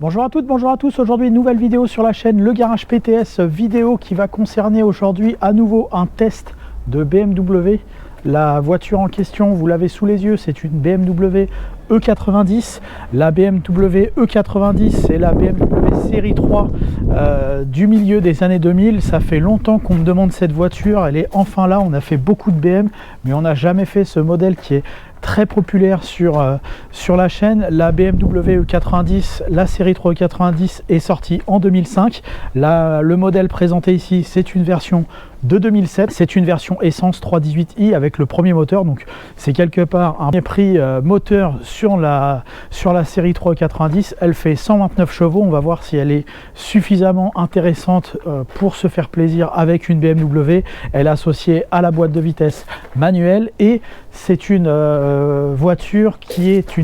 Bonjour à toutes, bonjour à tous. Aujourd'hui, une nouvelle vidéo sur la chaîne Le Garage PTS, vidéo qui va concerner aujourd'hui à nouveau un test de BMW. La voiture en question, vous l'avez sous les yeux, c'est une BMW E90. La BMW E90, c'est la BMW série 3 du milieu des années 2000. Ça fait longtemps qu'on me demande cette voiture, elle est enfin là. On a fait beaucoup de BM, mais on n'a jamais fait ce modèle qui est très populaire sur la chaîne. La BMW E90, la série 3 E90 est sortie en 2005. Le modèle présenté ici, c'est une version de 2007. C'est une version essence 318i avec le premier moteur. Donc c'est quelque part un prix moteur sur la série 3 E90. Elle fait 129 chevaux. On va voir si elle est suffisamment intéressante pour se faire plaisir avec une BMW. Elle est associée à la boîte de vitesse manuelle et c'est une voiture qui est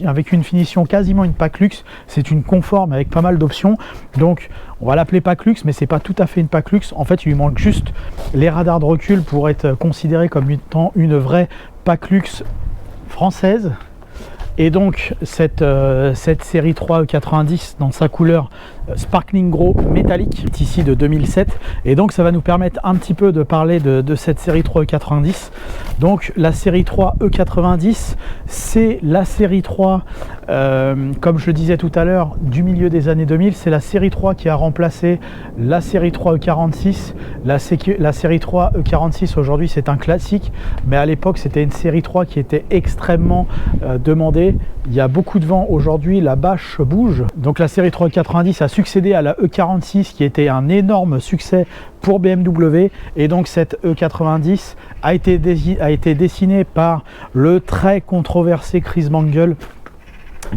avec une finition quasiment une PAC luxe. C'est une conforme avec pas mal d'options. Donc on va l'appeler PAC luxe, mais c'est pas tout à fait une PAC luxe. En fait, il lui manque juste les radars de recul pour être considéré comme étant une vraie PAC luxe française. Et donc cette série 3 E90 dans sa couleur Sparkling Gros métallique est ici de 2007, et donc ça va nous permettre un petit peu de parler de cette série 3 E90. Donc la série 3 E90, c'est la série 3 comme je le disais tout à l'heure du milieu des années 2000. C'est la série 3 qui a remplacé la série 3 E46. La série 3 E46 aujourd'hui c'est un classique, mais à l'époque c'était une série 3 qui était extrêmement demandée. Il y a beaucoup de vent aujourd'hui, la bâche bouge. Donc la série 3 E90 a succédé à la E46 qui était un énorme succès pour BMW, et donc cette E90 a été dessinée par le très controversé Chris Bangle,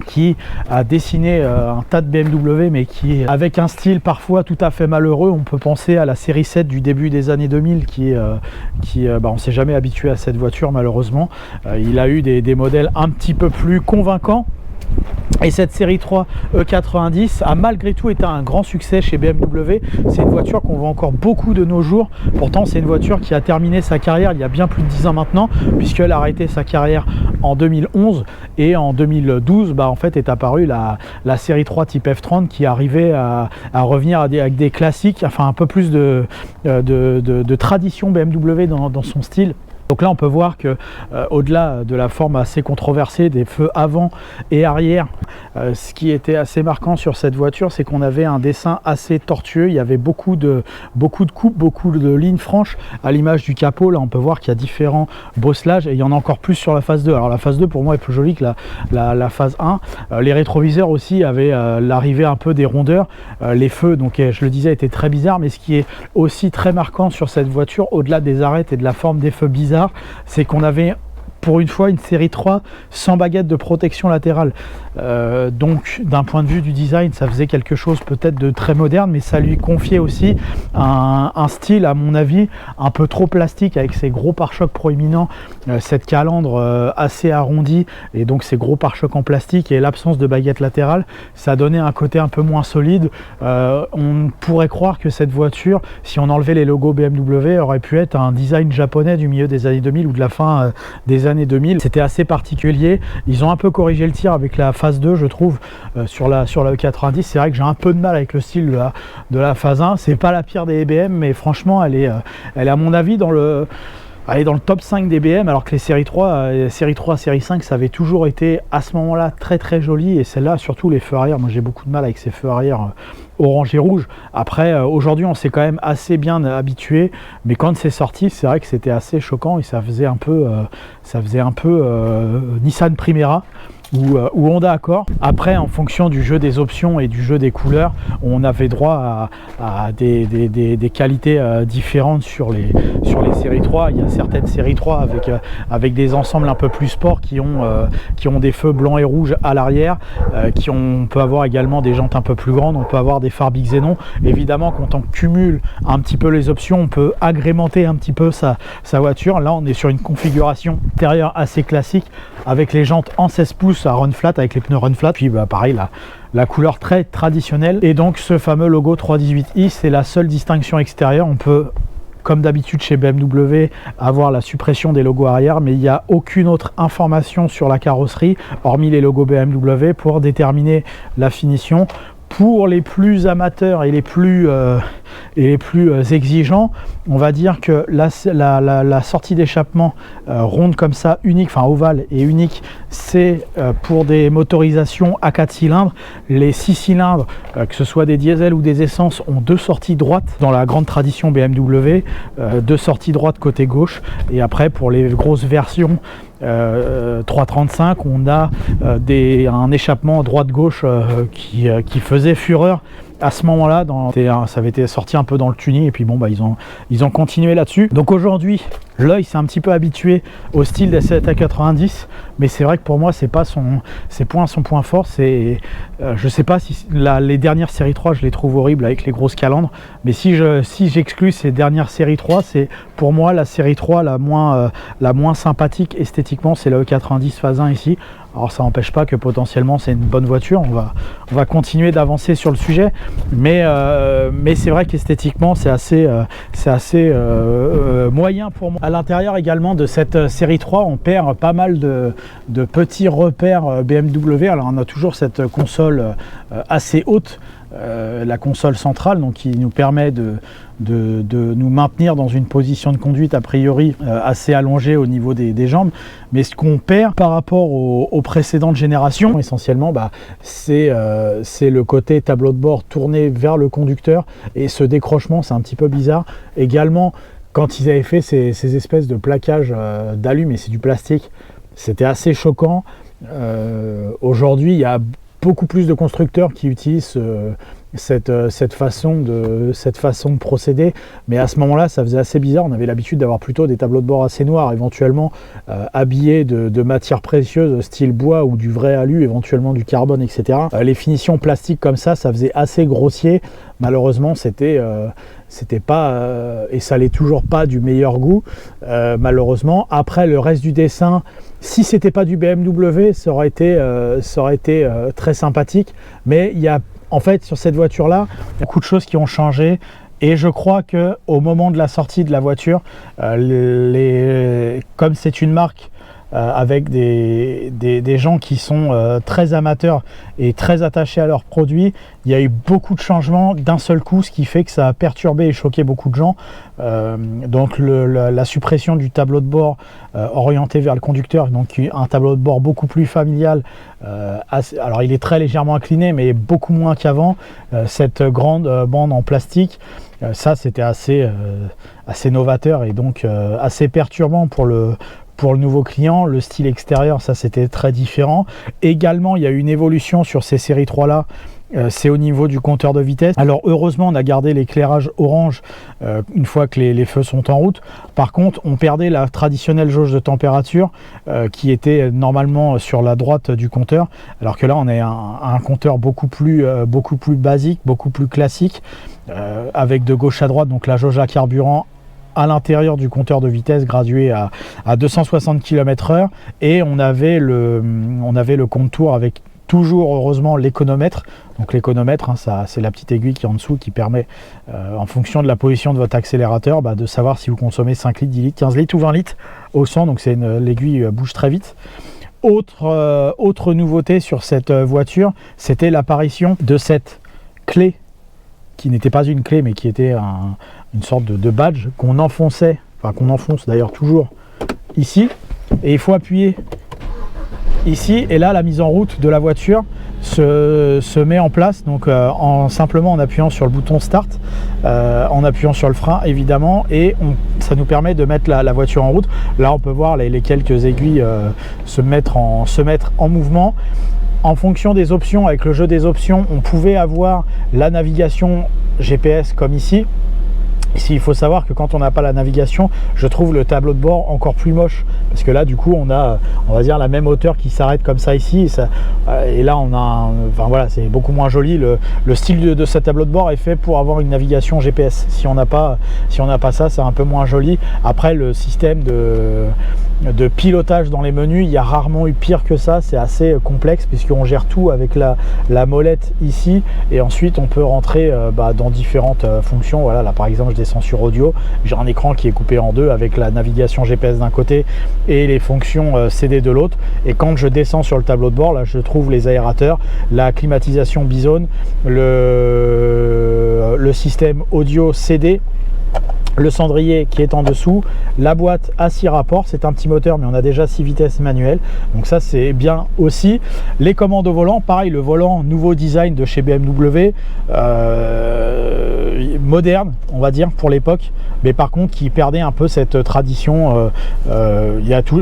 qui a dessiné un tas de BMW, mais qui est avec un style parfois tout à fait malheureux. On peut penser à la série 7 du début des années 2000 on s'est jamais habitué à cette voiture malheureusement. Il a eu des modèles un petit peu plus convaincants. Et cette série 3 E90 a malgré tout été un grand succès chez BMW. C'est une voiture qu'on voit encore beaucoup de nos jours. Pourtant, c'est une voiture qui a terminé sa carrière il y a bien plus de 10 ans maintenant, puisqu'elle a arrêté sa carrière en 2011. Et en 2012, en fait, est apparue la série 3 type F30 qui arrivait à revenir avec des classiques, enfin un peu plus de tradition BMW dans son style. Donc là on peut voir que au-delà de la forme assez controversée des feux avant et arrière, ce qui était assez marquant sur cette voiture, c'est qu'on avait un dessin assez tortueux. Il y avait beaucoup de coupes, beaucoup de lignes franches à l'image du capot. Là on peut voir qu'il y a différents bosselages, et il y en a encore plus sur la phase 2. Alors la phase 2 pour moi est plus jolie que la phase 1. Les rétroviseurs aussi avaient l'arrivée un peu des rondeurs. Les feux, donc je le disais, étaient très bizarres, mais ce qui est aussi très marquant sur cette voiture, au-delà des arêtes et de la forme des feux bizarres, c'est qu'on avait pour une fois une série 3 sans baguette de protection latérale. Donc d'un point de vue du design, ça faisait quelque chose peut-être de très moderne, mais ça lui confiait aussi un style, à mon avis, un peu trop plastique, avec ses gros pare-chocs proéminents, cette calandre assez arrondie, et donc ces gros pare-chocs en plastique et l'absence de baguette latérale. Ça donnait un côté un peu moins solide. On pourrait croire que cette voiture, si on enlevait les logos BMW, aurait pu être un design japonais du milieu des années 2000 ou de la fin des années 2000. C'était assez particulier. Ils ont un peu corrigé le tir avec la phase 2, je trouve, sur la E90. C'est vrai que j'ai un peu de mal avec le style de la phase 1. C'est pas la pire des BM, mais franchement elle est à mon avis dans le top 5 des BM, alors que les séries 3, série 5, ça avait toujours été à ce moment-là très très joli, et celle-là, surtout les feux arrière, moi j'ai beaucoup de mal avec ces feux arrière orange et rouge. Après, aujourd'hui on s'est quand même assez bien habitué, mais quand c'est sorti, c'est vrai que c'était assez choquant, et ça faisait un peu Nissan Primera ou Honda Accord. Après, en fonction du jeu des options et du jeu des couleurs, on avait droit à des qualités différentes sur les séries 3. Il y a certaines séries 3 avec des ensembles un peu plus sport qui ont des feux blancs et rouges à l'arrière, on peut avoir également des jantes un peu plus grandes, on peut avoir des phares Big Xenon. Évidemment, quand on cumule un petit peu les options, on peut agrémenter un petit peu sa voiture. Là, on est sur une configuration intérieure assez classique, avec les jantes en 16 pouces à run flat, avec les pneus run flat, puis pareil, la couleur très traditionnelle. Et donc ce fameux logo 318i, c'est la seule distinction extérieure. On peut, comme d'habitude chez BMW, avoir la suppression des logos arrière, mais il n'y a aucune autre information sur la carrosserie hormis les logos BMW pour déterminer la finition. Pour les plus amateurs et les plus exigeants, on va dire que la sortie d'échappement ronde comme ça, unique, enfin ovale et unique, c'est pour des motorisations à 4 cylindres. Les 6 cylindres, que ce soit des diesels ou des essences, ont 2 sorties droites dans la grande tradition BMW, 2 sorties droites côté gauche, et après pour les grosses versions 335, on a un échappement droite-gauche qui faisait fureur à ce moment-là. Ça avait été sorti un peu dans le tuning, et puis bon, bah, ils ont continué là-dessus. Donc aujourd'hui, l'œil s'est un petit peu habitué au style des 7A90, mais c'est vrai que pour moi, c'est pas son point fort. Je sais pas si les dernières séries 3, je les trouve horribles avec les grosses calandres, mais si j'exclus ces dernières séries 3, c'est pour moi la série 3 la moins sympathique esthétiquement, c'est la E90 phase 1 ici. Alors ça n'empêche pas que potentiellement c'est une bonne voiture, on va continuer d'avancer sur le sujet, mais c'est vrai qu'esthétiquement c'est assez moyen pour moi. À l'intérieur également de cette série 3, on perd pas mal de petits repères BMW. Alors on a toujours cette console assez haute, la console centrale, donc qui nous permet de nous maintenir dans une position de conduite a priori assez allongée au niveau des jambes. Mais ce qu'on perd par rapport aux précédentes générations, essentiellement, c'est le côté tableau de bord tourné vers le conducteur, et ce décrochement, c'est un petit peu bizarre. Également, quand ils avaient fait ces espèces de plaquages d'alu, mais c'est du plastique, c'était assez choquant. Aujourd'hui, il y a beaucoup plus de constructeurs qui utilisent cette façon de procéder, mais à ce moment-là, ça faisait assez bizarre. On avait l'habitude d'avoir plutôt des tableaux de bord assez noirs, éventuellement habillés de matières précieuses, style bois ou du vrai alu, éventuellement du carbone, etc. Les finitions plastiques comme ça faisait assez grossier. Malheureusement, c'était pas, et ça l'est toujours pas, du meilleur goût, malheureusement. Après, le reste du dessin, si c'était pas du BMW, ça aurait été très sympathique, mais il y a en fait sur cette voiture là beaucoup de choses qui ont changé, et je crois que au moment de la sortie de la voiture, comme c'est une marque avec des gens qui sont très amateurs et très attachés à leurs produits, il y a eu beaucoup de changements d'un seul coup, ce qui fait que ça a perturbé et choqué beaucoup de gens. Donc la suppression du tableau de bord orienté vers le conducteur, donc un tableau de bord beaucoup plus familial, alors il est très légèrement incliné mais beaucoup moins qu'avant, cette grande bande en plastique, ça c'était assez novateur et donc assez perturbant pour le nouveau client. Le style extérieur, ça c'était très différent. Également, il y a eu une évolution sur ces séries 3 là, c'est au niveau du compteur de vitesse. Alors heureusement, on a gardé l'éclairage orange une fois que les feux sont en route. Par contre, on perdait la traditionnelle jauge de température qui était normalement sur la droite du compteur, alors que là on est un compteur beaucoup plus basique, beaucoup plus classique, avec de gauche à droite, donc la jauge à carburant à l'intérieur du compteur de vitesse gradué à 260 km/h, et on avait le compte-tour avec toujours heureusement l'économètre. Donc l'économètre, ça c'est la petite aiguille qui est en dessous qui permet en fonction de la position de votre accélérateur de savoir si vous consommez 5 litres, 10 litres, 15 litres ou 20 litres au 100. Donc l'aiguille bouge très vite. Autre nouveauté sur cette voiture, c'était l'apparition de cette clé qui n'était pas une clé mais qui était une sorte de badge qu'on enfonçait, enfin qu'on enfonce d'ailleurs toujours ici, et il faut appuyer ici, et là la mise en route de la voiture se met en place, donc simplement en appuyant sur le bouton start, en appuyant sur le frein évidemment, et ça nous permet de mettre la voiture en route. Là on peut voir les quelques aiguilles se mettre en mouvement. En fonction des options, avec le jeu des options, on pouvait avoir la navigation GPS comme ici. Ici, il faut savoir que quand on n'a pas la navigation, je trouve le tableau de bord encore plus moche, parce que là du coup on a, on va dire, la même hauteur qui s'arrête comme ça ici, et là on a enfin voilà, c'est beaucoup moins joli. Le style de ce tableau de bord est fait pour avoir une navigation GPS. Si on n'a pas ça, c'est un peu moins joli. Après, le système pilotage dans les menus. Il y a rarement eu pire que ça, c'est assez complexe puisqu'on gère tout avec la molette ici, et ensuite on peut rentrer dans différentes fonctions. Voilà, là par exemple je descends sur audio, j'ai un écran qui est coupé en deux avec la navigation GPS d'un côté et les fonctions CD de l'autre, et quand je descends sur le tableau de bord, là je trouve les aérateurs, la climatisation Bizone, le système audio CD, le cendrier qui est en dessous, la boîte à 6 rapports, c'est un petit moteur mais on a déjà 6 vitesses manuelles, donc ça c'est bien aussi. Les commandes au volant, pareil, le volant nouveau design de chez BMW, moderne on va dire pour l'époque, mais par contre qui perdait un peu cette tradition.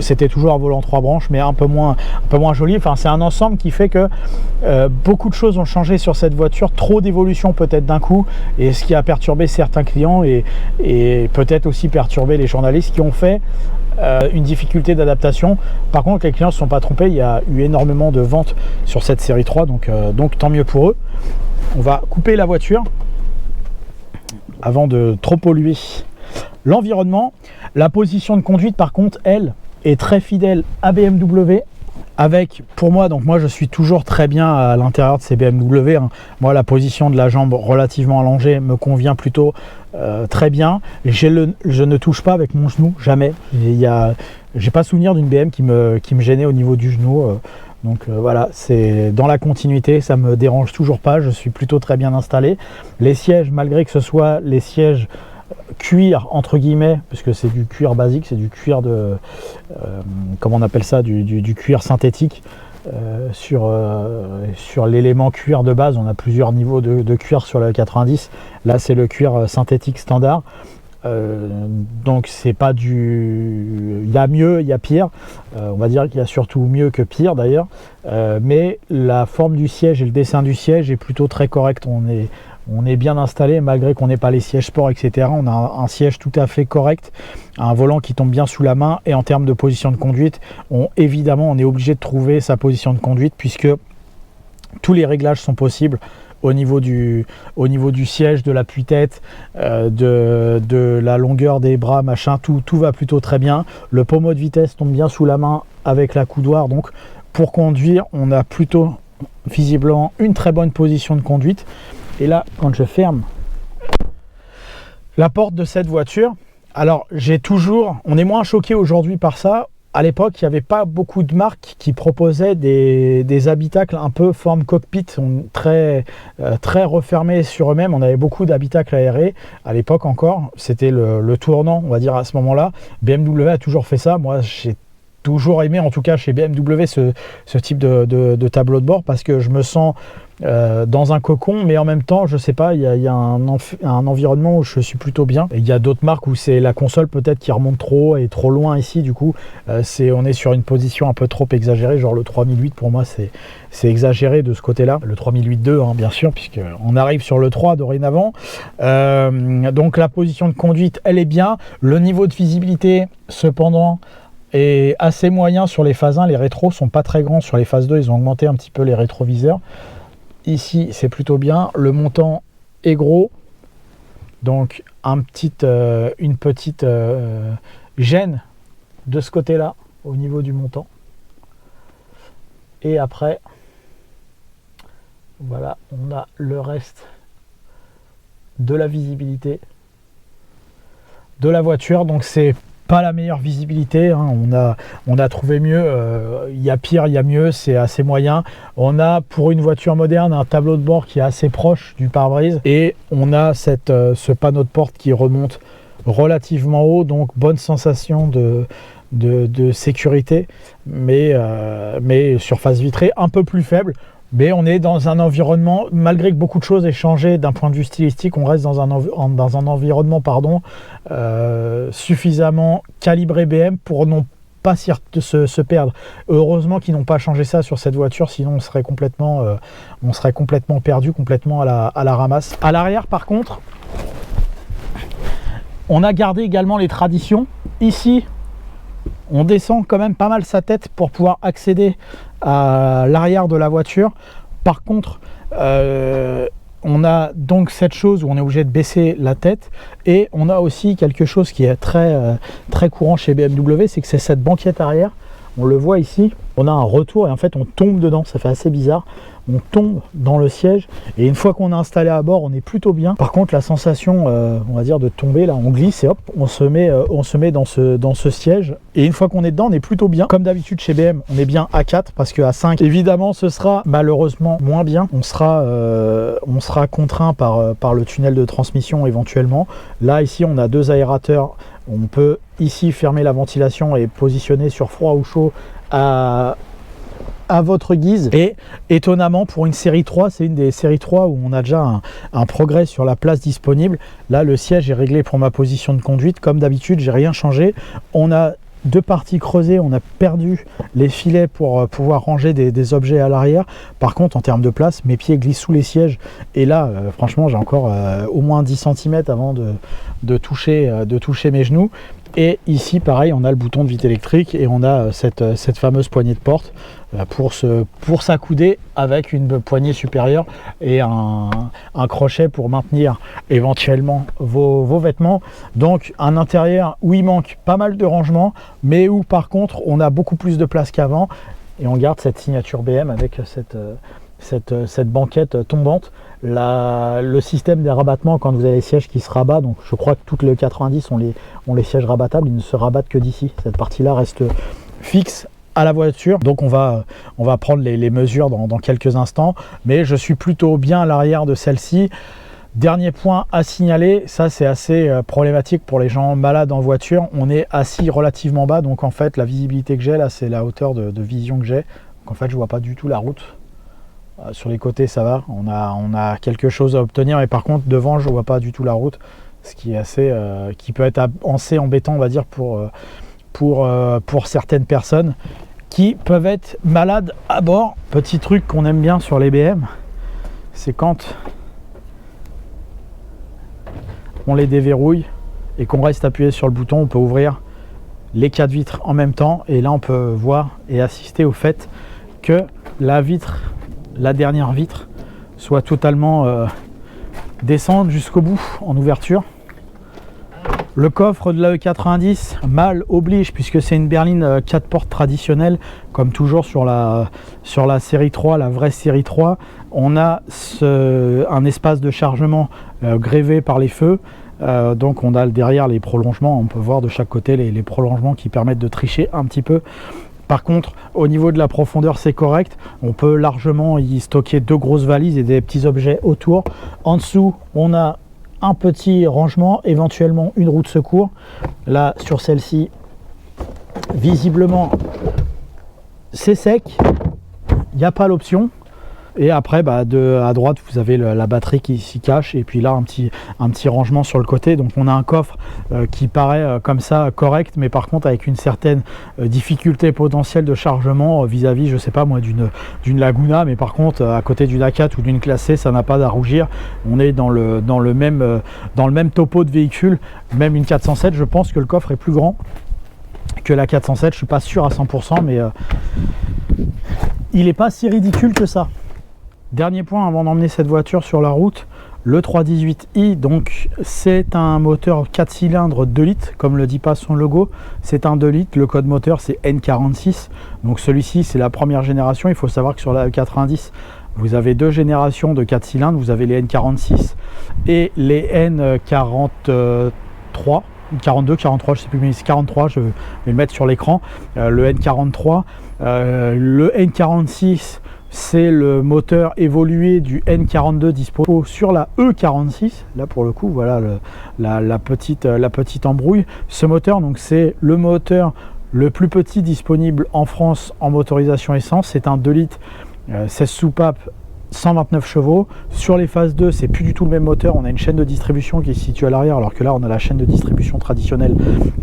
C'était toujours un volant 3 branches mais un peu moins joli. Enfin, c'est un ensemble qui fait que beaucoup de choses ont changé sur cette voiture, trop d'évolution peut-être d'un coup, et ce qui a perturbé certains clients et peut-être aussi perturbé les journalistes qui ont fait une difficulté d'adaptation. Par contre, les clients ne se sont pas trompés, il y a eu énormément de ventes sur cette série 3, donc tant mieux pour eux. On va couper la voiture avant de trop polluer l'environnement. La position de conduite par contre, elle, est très fidèle à BMW, avec, pour moi, donc moi je suis toujours très bien à l'intérieur de ces BMW, hein. Moi la position de la jambe relativement allongée me convient plutôt très bien. Je ne touche pas avec mon genou, jamais. J'ai pas souvenir d'une BM qui me gênait au niveau du genou. Voilà, c'est dans la continuité, ça me dérange toujours pas, je suis plutôt très bien installé. Les sièges, malgré que ce soit les sièges cuir entre guillemets, puisque c'est du cuir basique, c'est du cuir de comment on appelle ça, du cuir synthétique, sur l'élément cuir de base. On a plusieurs niveaux de cuir sur le 90, là c'est le cuir synthétique standard. Donc c'est pas il y a mieux, il y a pire, on va dire qu'il y a surtout mieux que pire d'ailleurs, mais la forme du siège et le dessin du siège est plutôt très correct. On est bien installé, malgré qu'on n'ait pas les sièges sport, etc. On a un siège tout à fait correct, un volant qui tombe bien sous la main, et en termes de position de conduite, évidemment on est obligé de trouver sa position de conduite puisque tous les réglages sont possibles au niveau du siège, de l'appui-tête, de la longueur des bras, machin, tout va plutôt très bien. Le pommeau de vitesse tombe bien sous la main avec la coudoir, donc pour conduire, on a plutôt visiblement une très bonne position de conduite. Et là, quand je ferme la porte de cette voiture, alors on est moins choqué aujourd'hui par ça. À l'époque, il n'y avait pas beaucoup de marques qui proposaient des habitacles un peu forme cockpit, très refermés sur eux-mêmes. On avait beaucoup d'habitacles aérés à l'époque encore. C'était le tournant, on va dire, à ce moment-là. BMW a toujours fait ça. Moi, j'ai toujours aimé, en tout cas chez BMW, ce type de tableau de bord, parce que je me sens dans un cocon, mais en même temps, je sais pas, il y a un environnement où je suis plutôt bien. Et il y a d'autres marques où c'est la console peut-être qui remonte trop et trop loin ici, du coup on est sur une position un peu trop exagérée, genre le 3008 pour moi c'est exagéré de ce côté-là. Le 3008-2 hein, bien sûr, puisqu'on arrive sur le 3 dorénavant. Donc la position de conduite, elle est bien. Le niveau de visibilité, cependant, est assez moyen sur les phases 1. Les rétros sont pas très grands. Sur les phases 2, ils ont augmenté un petit peu les rétroviseurs. Ici, c'est plutôt bien. Le montant est gros. Donc, une petite gêne de ce côté-là, au niveau du montant. Et après, voilà, on a le reste de la visibilité de la voiture. Donc, c'est pas la meilleure visibilité, hein. On a trouvé mieux, il y a pire, il y a mieux, c'est assez moyen. On a, pour une voiture moderne, un tableau de bord qui est assez proche du pare-brise, et on a ce panneau de porte qui remonte relativement haut, donc bonne sensation de sécurité, mais surface vitrée un peu plus faible. Mais on est dans un environnement, malgré que beaucoup de choses aient changé d'un point de vue stylistique, on reste dans un environnement suffisamment calibré BM pour non pas se perdre. Heureusement qu'ils n'ont pas changé ça sur cette voiture, sinon on serait complètement perdu, complètement à la ramasse. À l'arrière par contre, on a gardé également les traditions. Ici, on descend quand même pas mal sa tête pour pouvoir accéder à l'arrière de la voiture. Par contre, On a donc cette chose où on est obligé de baisser la tête, et on a aussi quelque chose qui est très courant chez BMW, c'est que c'est cette banquette arrière. On le voit ici, on a un retour et en fait on tombe dedans, ça fait assez bizarre. On tombe dans le siège et une fois qu'on est installé à bord, on est plutôt bien. Par contre, la sensation, on va dire, de tomber, là, on glisse et hop, on se met dans ce siège. Et une fois qu'on est dedans, on est plutôt bien. Comme d'habitude chez BM, on est bien à 4 parce qu'à 5, évidemment, ce sera malheureusement moins bien. On sera contraint par le tunnel de transmission éventuellement. Là, ici, on a 2 aérateurs. On peut ici fermer la ventilation et positionner sur froid ou chaud à votre guise. Et étonnamment, pour une série 3, c'est une des séries 3 où on a déjà un progrès sur la place disponible. Là, le siège est réglé pour ma position de conduite. Comme d'habitude, j'ai rien changé. On a 2 parties creusées, on a perdu les filets pour pouvoir ranger des objets à l'arrière. Par contre, en termes de place, mes pieds glissent sous les sièges. Et là, franchement, j'ai encore au moins 10 cm avant de toucher mes genoux. Et ici, pareil, on a le bouton de vide électrique et on a cette fameuse poignée de porte pour s'accouder avec une poignée supérieure et un crochet pour maintenir éventuellement vos vêtements. Donc un intérieur où il manque pas mal de rangement, mais où par contre on a beaucoup plus de place qu'avant, et on garde cette signature BM avec cette banquette tombante. Le système des rabattements, quand vous avez les sièges qui se rabattent, donc je crois que toutes les 90 ont les sièges rabattables, ils ne se rabattent que d'ici. Cette partie-là reste fixe à la voiture. Donc on va prendre les mesures dans quelques instants, mais je suis plutôt bien à l'arrière de celle-ci. Dernier point à signaler, ça c'est assez problématique pour les gens malades en voiture. On est assis relativement bas, donc en fait la visibilité que j'ai là, c'est la hauteur de vision que j'ai. Donc en fait je vois pas du tout la route. Sur les côtés ça va, on a quelque chose à obtenir, mais par contre devant je vois pas du tout la route, ce qui est assez qui peut être assez embêtant, on va dire, pour certaines personnes qui peuvent être malades à bord. Petit truc qu'on aime bien sur les BM, c'est quand on les déverrouille et qu'on reste appuyé sur le bouton, on peut ouvrir les 4 vitres en même temps, et là on peut voir et assister au fait que la dernière vitre soit totalement descendre jusqu'au bout en ouverture. Le coffre de la E90, mal oblige, puisque c'est une berline 4 portes traditionnelle, comme toujours sur la série 3, la vraie série 3. On a un espace de chargement grévé par les feux. Donc on a derrière les prolongements, on peut voir de chaque côté les prolongements qui permettent de tricher un petit peu. Par contre, au niveau de la profondeur, c'est correct. On peut largement y stocker 2 grosses valises et des petits objets autour. En dessous, on a un petit rangement, éventuellement une roue de secours. Là, sur celle-ci, visiblement, c'est sec. Il n'y a pas l'option. Et après, à droite, vous avez la batterie qui s'y cache. Et puis là, un petit rangement sur le côté. Donc on a un coffre qui paraît comme ça correct, mais par contre avec une certaine difficulté potentielle de chargement vis-à-vis, je sais pas moi, d'une Laguna. Mais par contre, à côté d'une A4 ou d'une classe C, ça n'a pas à rougir. On est dans le même topo de véhicule. Même une 407, je pense que le coffre est plus grand que la 407. Je suis pas sûr à 100%, mais il n'est pas si ridicule que ça. Dernier point avant d'emmener cette voiture sur la route, le 318i, donc c'est un moteur 4 cylindres 2 litres, comme le dit pas son logo, c'est un 2 litres, le code moteur c'est N46, donc celui-ci c'est la première génération. Il faut savoir que sur la 90, vous avez 2 générations de 4 cylindres, vous avez les N46 et les N43, 42, 43, je sais plus, mais c'est 43, je vais le mettre sur l'écran, le N43, le N46, c'est le moteur évolué du N42 dispo sur la E46. Là pour le coup, voilà la petite embrouille. Ce moteur, donc c'est le moteur le plus petit disponible en France en motorisation essence. C'est un 2 litres 16 soupapes, 129 chevaux. Sur les phases 2, c'est plus du tout le même moteur. On a une chaîne de distribution qui se situe à l'arrière, alors que là on a la chaîne de distribution traditionnelle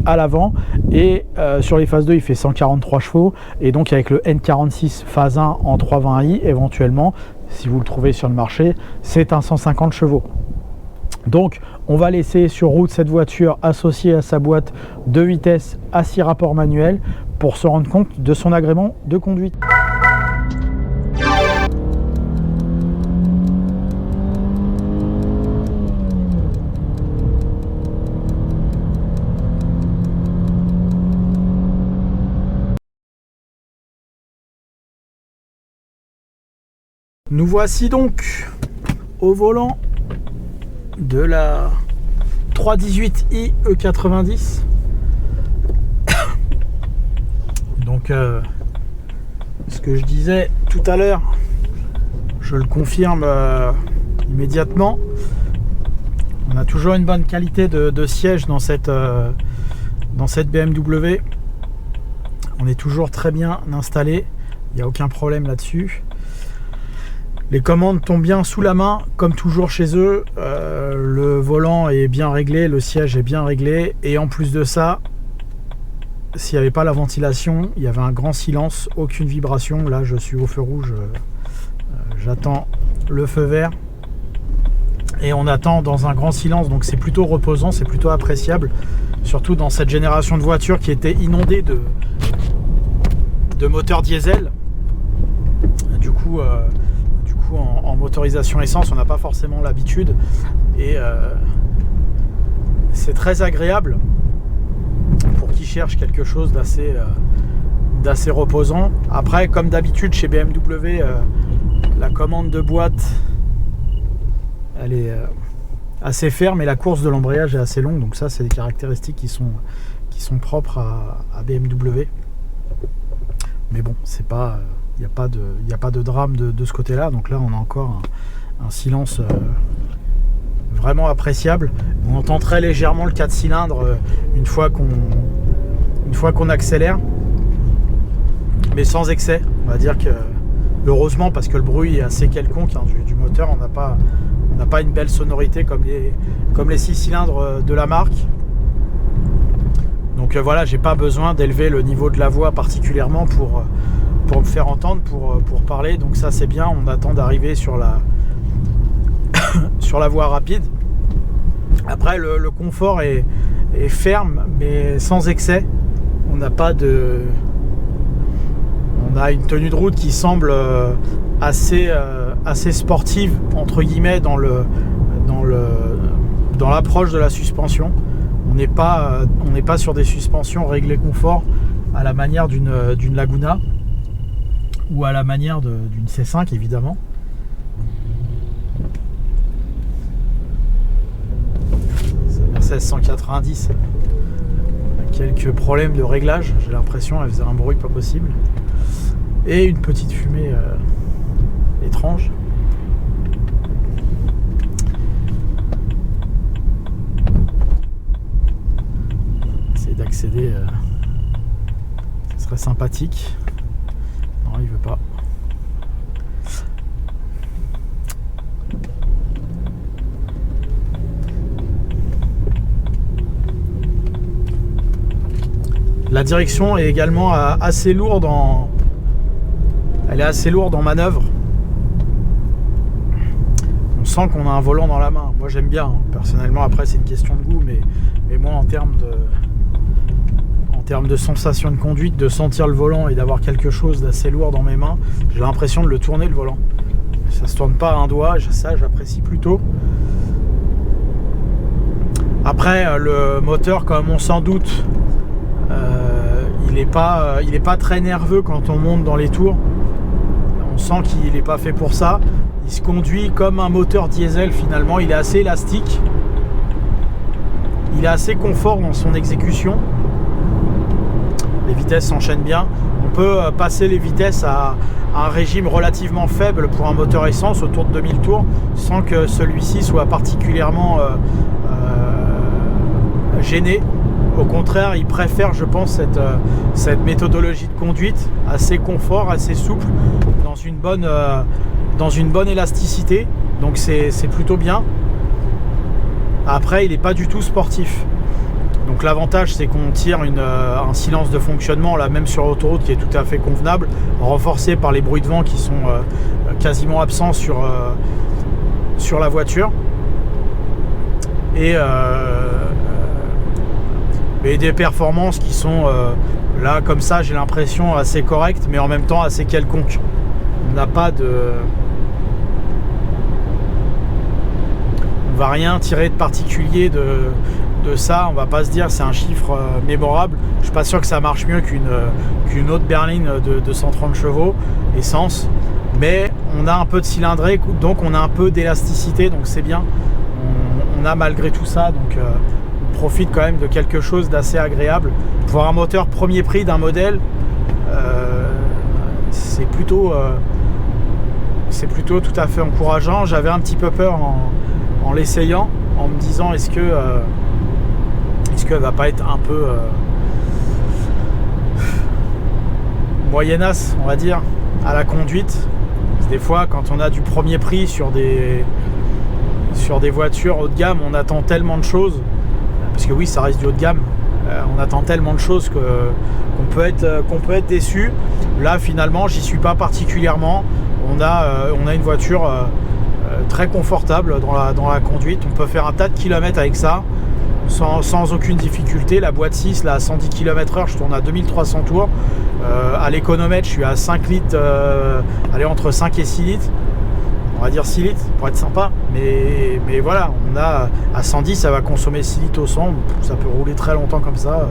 à l'avant. Et sur les phases 2, il fait 143 chevaux. Et donc avec le N46 phase 1 en 320i, éventuellement, si vous le trouvez sur le marché, c'est un 150 chevaux. Donc on va laisser sur route cette voiture associée à sa boîte de vitesse à 6 rapports manuels pour se rendre compte de son agrément de conduite. Nous voici donc au volant de la 318i E90. Donc ce que je disais tout à l'heure, je le confirme immédiatement. On a toujours une bonne qualité de siège dans cette BMW. On est toujours très bien installé, il n'y a aucun problème là-dessus. Les commandes tombent bien sous la main, comme toujours chez eux. Le volant est bien réglé, le siège est bien réglé. Et en plus de ça, s'il n'y avait pas la ventilation, il y avait un grand silence, aucune vibration. Là, je suis au feu rouge, j'attends le feu vert. Et on attend dans un grand silence, donc c'est plutôt reposant, c'est plutôt appréciable. Surtout dans cette génération de voitures qui était inondée de moteurs diesel. Du coup, en motorisation essence, on n'a pas forcément l'habitude. Et c'est très agréable pour qui cherche quelque chose d'assez reposant. Après, comme d'habitude chez BMW, la commande de boîte, elle est assez ferme et la course de l'embrayage est assez longue. Donc ça, c'est des caractéristiques qui sont propres à BMW. Mais bon, c'est pas, il n'y a pas de drame de ce côté-là. Donc là, on a encore un silence vraiment appréciable. On entend très légèrement le 4 cylindres une fois qu'on accélère, mais sans excès. On va dire que heureusement, parce que le bruit est assez quelconque du moteur, on n'a pas une belle sonorité comme les 6 cylindres de la marque. Donc voilà, j'ai pas besoin d'élever le niveau de la voix particulièrement pour me faire entendre, pour parler. Donc ça, c'est bien. On attend d'arriver sur la voie rapide. Après, le confort est ferme, mais sans excès. On a une tenue de route qui semble assez sportive entre guillemets dans l'approche de la suspension. On n'est pas sur des suspensions réglées confort à la manière d'une Laguna ou à la manière d'une C5 évidemment. Mercedes 190 a quelques problèmes de réglage, j'ai l'impression, elle faisait un bruit pas possible. Et une petite fumée étrange. Essayer d'accéder, ce serait sympathique. Non, il veut pas. La direction est également assez lourde elle est assez lourde en manœuvre. On sent qu'on a un volant dans la main. Moi j'aime bien, personnellement. Après c'est une question de goût, mais moi en termes de sensation de conduite, de sentir le volant et d'avoir quelque chose d'assez lourd dans mes mains, j'ai l'impression de le tourner le volant. Ça se tourne pas à un doigt, ça j'apprécie plutôt. Après le moteur, comme on s'en doute, il est pas très nerveux quand on monte dans les tours. On sent qu'il n'est pas fait pour ça. Il se conduit comme un moteur diesel finalement. Il est assez élastique. Il est assez confort dans son exécution. Les vitesses s'enchaînent bien. On peut passer les vitesses à un régime relativement faible pour un moteur essence, autour de 2000 tours, sans que celui-ci soit particulièrement gêné. Au contraire, il préfère, je pense, cette méthodologie de conduite, assez confort, assez souple, dans une bonne élasticité. Donc c'est plutôt bien. Après, il n'est pas du tout sportif. Donc l'avantage, c'est qu'on tire un silence de fonctionnement, là même sur l'autoroute, qui est tout à fait convenable, renforcé par les bruits de vent qui sont quasiment absents sur la voiture. Et des performances qui sont là comme ça, j'ai l'impression assez correctes, mais en même temps assez quelconques. On n'a pas on va rien tirer de particulier de ça. On va pas se dire c'est un chiffre mémorable. Je suis pas sûr que ça marche mieux qu'une autre berline de 130 chevaux essence. mais on a un peu de cylindrée, donc on a un peu d'élasticité, donc c'est bien. On a malgré tout ça, donc on profite quand même de quelque chose d'assez agréable. Pour un moteur premier prix d'un modèle, c'est plutôt tout à fait encourageant. J'avais un petit peu peur en l'essayant, en me disant est-ce qu'elle va pas être un peu moyennasse, on va dire, à la conduite. Des fois, quand on a du premier prix sur des voitures haut de gamme, on attend tellement de choses, parce que oui, ça reste du haut de gamme, on attend tellement de choses qu'on peut être déçu. Là, finalement, j'y suis pas particulièrement. On a une voiture très confortable dans la conduite. On peut faire un tas de kilomètres avec ça sans aucune difficulté. La boîte 6, là, à 110 km/h, je tourne à 2300 tours. À l'économètre, je suis à 5 litres, entre 5 et 6 litres. On va dire 6 litres pour être sympa, mais voilà, on a à 110, ça va consommer 6 litres au 100, ça peut rouler très longtemps comme ça,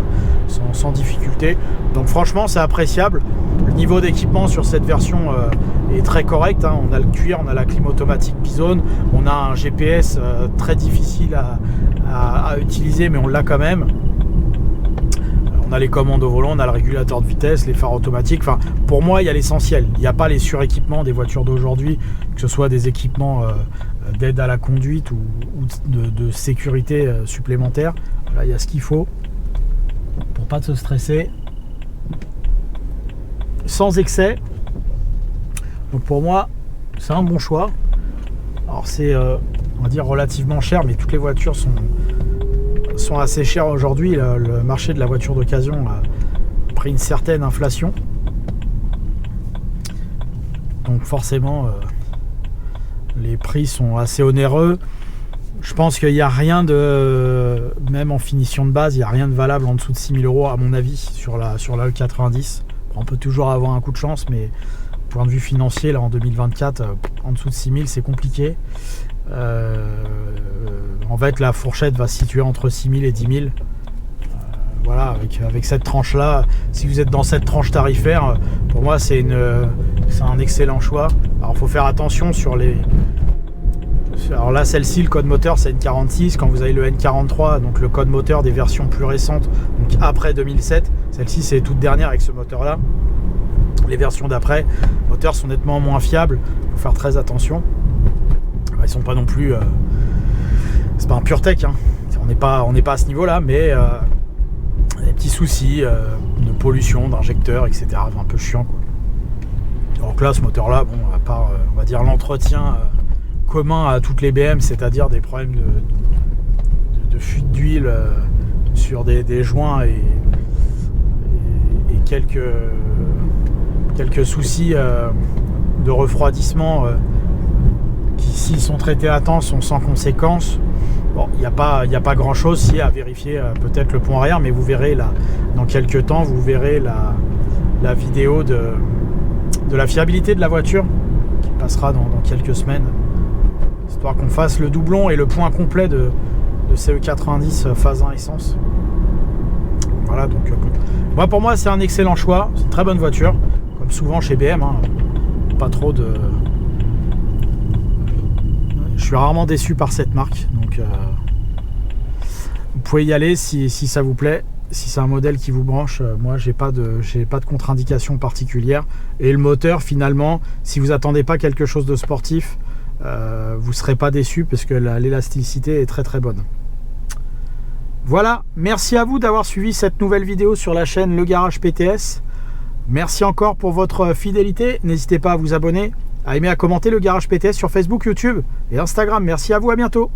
sans difficulté. Donc franchement, c'est appréciable. Le niveau d'équipement sur cette version est très correct, hein. On a le cuir, on a la clim automatique Bizone, on a un GPS très difficile à utiliser, mais on l'a quand même. On a les commandes au volant, on a le régulateur de vitesse, les phares automatiques. Enfin, pour moi, il y a l'essentiel. Il n'y a pas les suréquipements des voitures d'aujourd'hui, que ce soit des équipements d'aide à la conduite ou de sécurité supplémentaire. Là, il y a ce qu'il faut pour pas se stresser. Sans excès. Donc pour moi, c'est un bon choix. Alors c'est, on va dire, relativement cher, mais toutes les voitures sont assez chères aujourd'hui. Le marché de la voiture d'occasion a pris une certaine inflation. Donc forcément, les prix sont assez onéreux. Je pense qu'il n'y a rien de, même en finition de base, il n'y a rien de valable en dessous de 6 000 € à mon avis sur la E90. On peut toujours avoir un coup de chance, mais point de vue financier, là en 2024, en dessous de 6 000, c'est compliqué. En fait, la fourchette va se situer entre 6 000 et 10 000. Voilà, avec cette tranche-là, si vous êtes dans cette tranche tarifaire, pour moi, c'est un excellent choix. Alors, il faut faire attention sur les... Alors là, celle-ci, le code moteur, c'est N46. Quand vous avez le N43, donc le code moteur des versions plus récentes, donc après 2007, celle-ci, c'est toute dernière avec ce moteur-là. Les versions d'après, les moteurs sont nettement moins fiables. Il faut faire très attention. Ils sont pas non plus... c'est pas un pure tech, hein. On n'est pas à ce niveau-là, mais des petits soucis de pollution, d'injecteurs, etc. Un peu chiant, quoi. Donc là, ce moteur-là, bon, à part, on va dire, l'entretien commun à toutes les BM, c'est-à-dire des problèmes de fuite d'huile sur des joints et quelques soucis de refroidissement qui, s'ils sont traités à temps, sont sans conséquence. Bon, il n'y a pas grand chose si à vérifier peut-être le pont arrière, mais vous verrez là, dans quelques temps, vous verrez la vidéo de la fiabilité de la voiture qui passera dans quelques semaines, histoire qu'on fasse le doublon et le point complet de CE90 phase 1 essence. Voilà, donc moi, pour moi, c'est un excellent choix, c'est une très bonne voiture, comme souvent chez BM, hein. Pas trop de... Je suis rarement déçu par cette marque, donc vous pouvez y aller si ça vous plaît, si c'est un modèle qui vous branche. Moi, j'ai pas de contre-indication particulière, et le moteur, finalement, si vous attendez pas quelque chose de sportif, vous serez pas déçu parce que l'élasticité est très très bonne. Voilà, merci à vous d'avoir suivi cette nouvelle vidéo sur la chaîne Le Garage PTS. Merci encore pour votre fidélité. N'hésitez pas à vous abonner, à aimer, à commenter Le Garage PTS sur Facebook, YouTube et Instagram. Merci à vous, à bientôt.